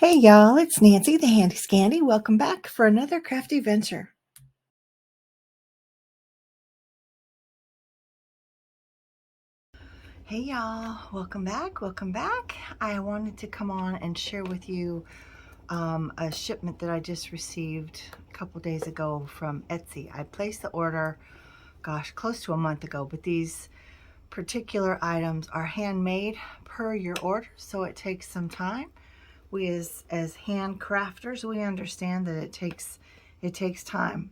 Hey y'all, it's Nancy the Handy Scandy. Welcome back for another crafty venture. Hey y'all, welcome back. I wanted to come on and share with you a shipment that I just received a couple days ago from Etsy. I placed the order, gosh, close to a month ago, but these particular items are handmade per your order, so it takes some time. We as hand crafters, we understand that it takes time.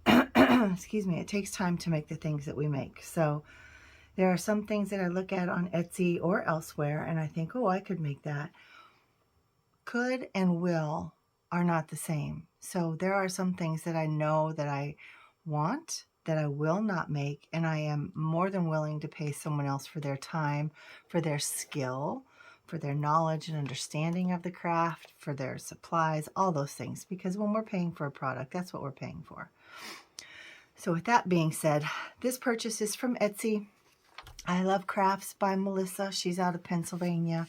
Excuse me, it takes time to make the things that we make. So there are some things that I look at on Etsy or elsewhere and I think, oh, I could make that. Could and will are not the same. So there are some things that I know that I want that I will not make, and I am more than willing to pay someone else for their time, for their skill, for their knowledge and understanding of the craft, for their supplies, all those things. Because when we're paying for a product, that's what we're paying for. So with that being said, this purchase is from Etsy. I Love Crafts by Melissa. She's out of Pennsylvania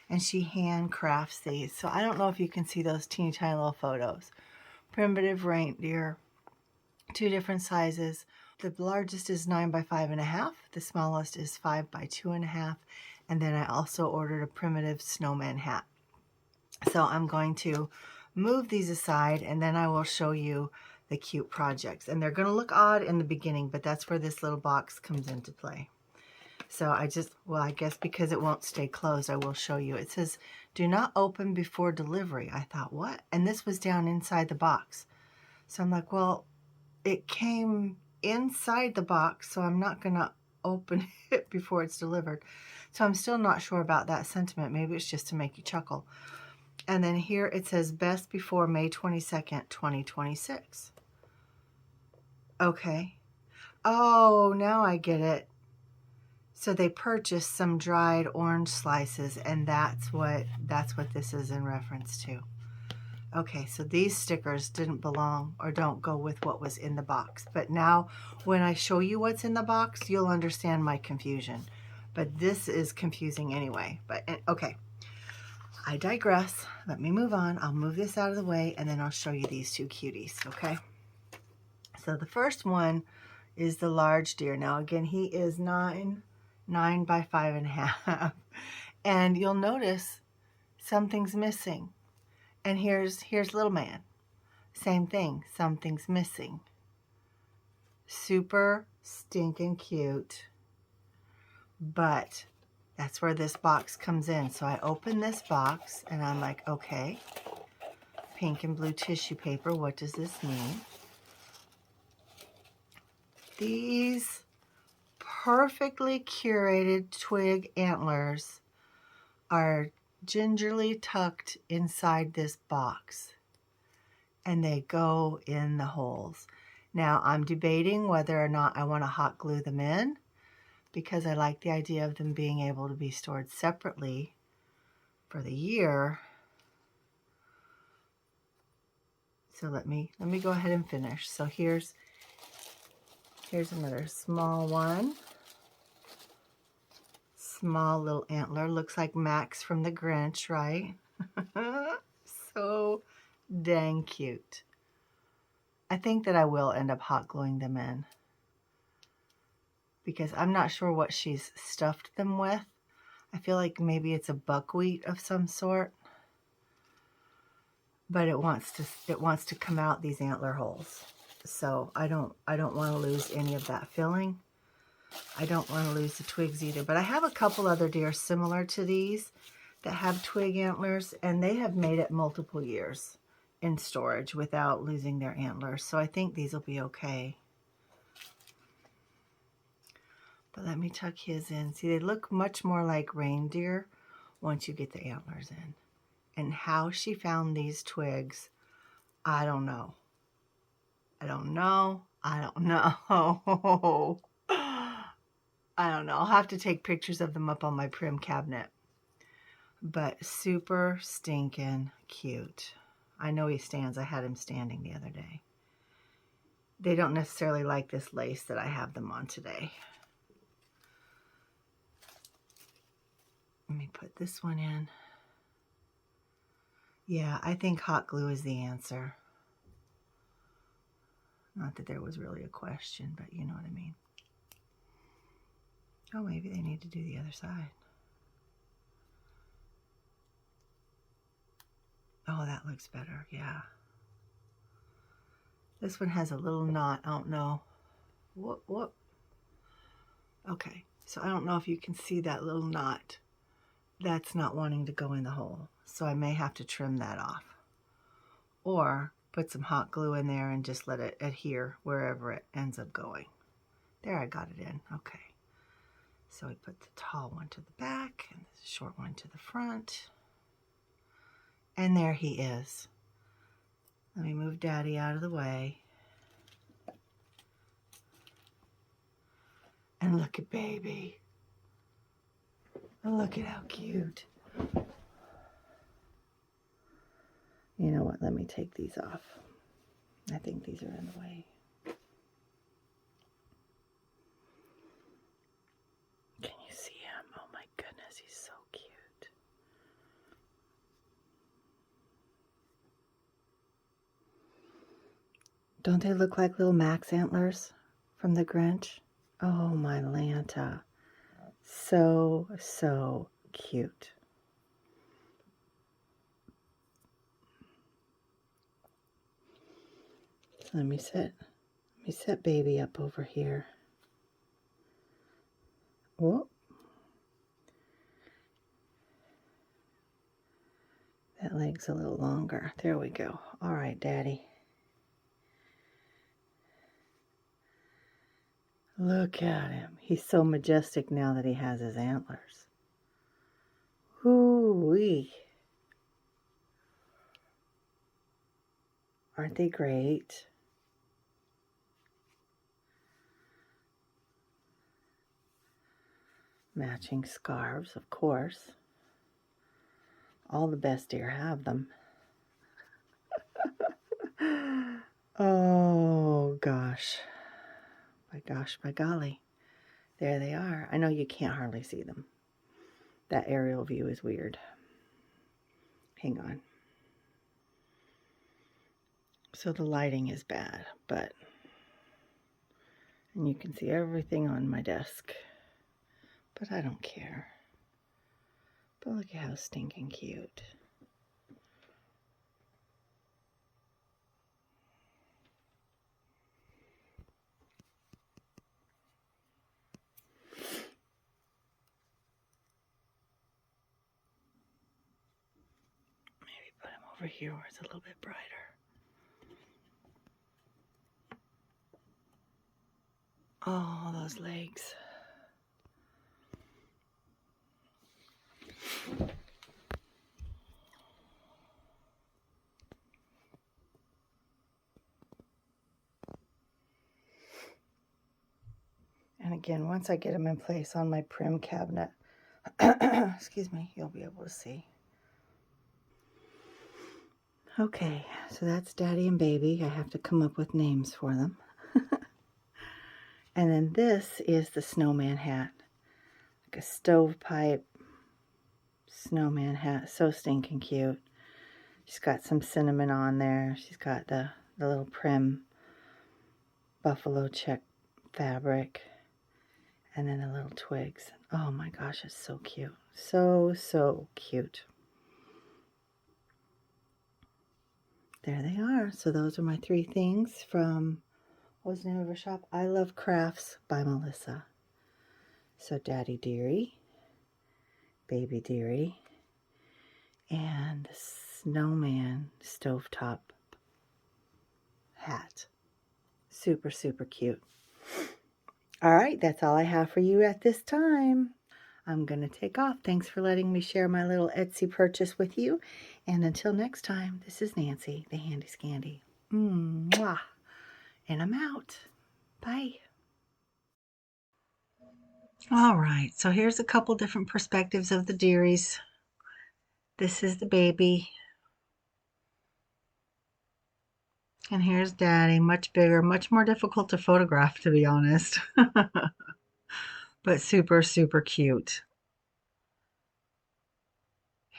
and she handcrafts these. So I don't know if you can see those teeny tiny little photos. Primitive reindeer, 2 different sizes. The largest is 9 by 5.5. The smallest is 5 by 2.5. And then I also ordered a primitive snowman hat. So I'm going to move these aside and then I will show you the cute projects. And they're going to look odd in the beginning, but that's where this little box comes into play. So I guess because it won't stay closed, I will show you. It says, do not open before delivery. I thought, what? And this was down inside the box. So I'm like, well, it came inside the box, so I'm not going to open it before it's delivered. So I'm still not sure about that sentiment. Maybe it's just to make you chuckle. And then here it says, best before May 22nd, 2026. Okay. Oh, now I get it. So they purchased some dried orange slices, and that's what this is in reference to. Okay, so these stickers didn't belong or don't go with what was in the box. But now when I show you what's in the box, you'll understand my confusion. But this is confusing anyway. But okay, I digress. Let me move on. I'll move this out of the way and then I'll show you these 2 cuties, okay? So the first one is the large deer. Now again, he is 9 by 5.5. And you'll notice something's missing. And here's little man. Same thing, something's missing. Super stinking cute. But that's where this box comes in. So I open this box and I'm like, okay, pink and blue tissue paper, what does this mean? These perfectly curated twig antlers are gingerly tucked inside this box and they go in the holes. Now I'm debating whether or not I want to hot glue them in because I like the idea of them being able to be stored separately for the year. So let me go ahead and finish. So here's another small one. Small little antler. Looks like Max from the Grinch, right? So dang cute. I think that I will end up hot gluing them in because I'm not sure what she's stuffed them with. I feel like maybe it's a buckwheat of some sort, but it wants to come out these antler holes. So I don't want to lose any of that filling. I don't want to lose the twigs either, but I have a couple other deer similar to these that have twig antlers, and they have made it multiple years in storage without losing their antlers. So I think these will be okay. But let me tuck his in. See, they look much more like reindeer once you get the antlers in. And how she found these twigs, I don't know. I don't know. I don't know. I don't know. I'll have to take pictures of them up on my Prim cabinet. But super stinking cute. I know he stands. I had him standing the other day. They don't necessarily like this lace that I have them on today. Let me put this one in. Yeah, I think hot glue is the answer. Not that there was really a question, but you know what I mean. Oh, maybe they need to do the other side. Oh, that looks better, yeah. This one has a little knot, I don't know. What? Okay, so I don't know if you can see that little knot. That's not wanting to go in the hole, so I may have to trim that off. Or put some hot glue in there and just let it adhere wherever it ends up going. There, I got it in, okay. So we put the tall one to the back and the short one to the front. And there he is. Let me move Daddy out of the way. And look at baby. And look at how cute. You know what? Let me take these off. I think these are in the way. Can you see him? Oh my goodness, he's so cute. Don't they look like little Max antlers from the Grinch? Oh my Lanta. So, so cute. Let me set baby up over here. Whoop. That leg's a little longer. There we go. All right, Daddy. Look at him. He's so majestic now that he has his antlers. Hoo-wee. Aren't they great? Matching scarves, of course. All the best deer have them. Oh, gosh. By gosh, by golly. There they are. I know you can't hardly see them. That aerial view is weird. Hang on. So the lighting is bad, but... And you can see everything on my desk. But I don't care. But look at how stinking cute. Maybe put him over here where it's a little bit brighter. Oh, those legs. And again, once I get them in place on my Prim cabinet, excuse me, you'll be able to see. Okay, so that's Daddy and Baby. I have to come up with names for them. And then this is the snowman hat. Like a stovepipe snowman hat. So stinking cute. She's got some cinnamon on there. She's got the little Prim buffalo check fabric. And then the little twigs. Oh my gosh, it's so cute. So, so cute. There they are. So those are my 3 things from, what was the name of her shop? I Love Crafts by Melissa. So Daddy Dearie, Baby Dearie, and the snowman stovetop hat. Super, super cute. All right, that's all I have for you at this time. I'm going to take off. Thanks for letting me share my little Etsy purchase with you. And until next time, this is Nancy, the Handy Scandy. Mwah. And I'm out. Bye. All right, so here's a couple different perspectives of the dearies. This is the baby. And here's Daddy, much bigger, much more difficult to photograph, to be honest. But super, super cute.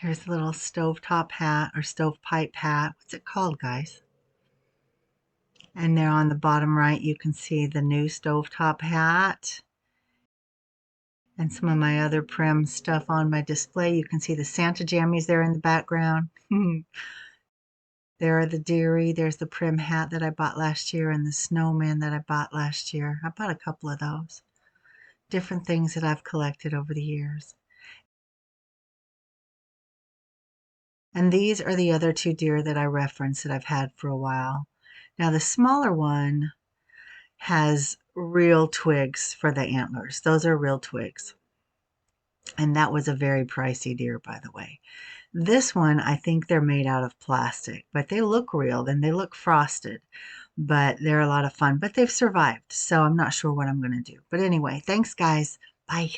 Here's a little stovetop hat or stovepipe hat. What's it called, guys? And there on the bottom right, you can see the new stovetop hat and some of my other Prim stuff on my display. You can see the Santa jammies there in the background. There are the dearie. There's the Prim hat that I bought last year and the snowman that I bought last year. I bought a couple of those. Different things that I've collected over the years. And these are the other two deer that I referenced that I've had for a while. Now the smaller one has real twigs for the antlers. Those are real twigs. And that was a very pricey deer, by the way. This one, I think they're made out of plastic, but they look real and they look frosted, but they're a lot of fun, but they've survived. So I'm not sure what I'm going to do. But anyway, thanks guys. Bye.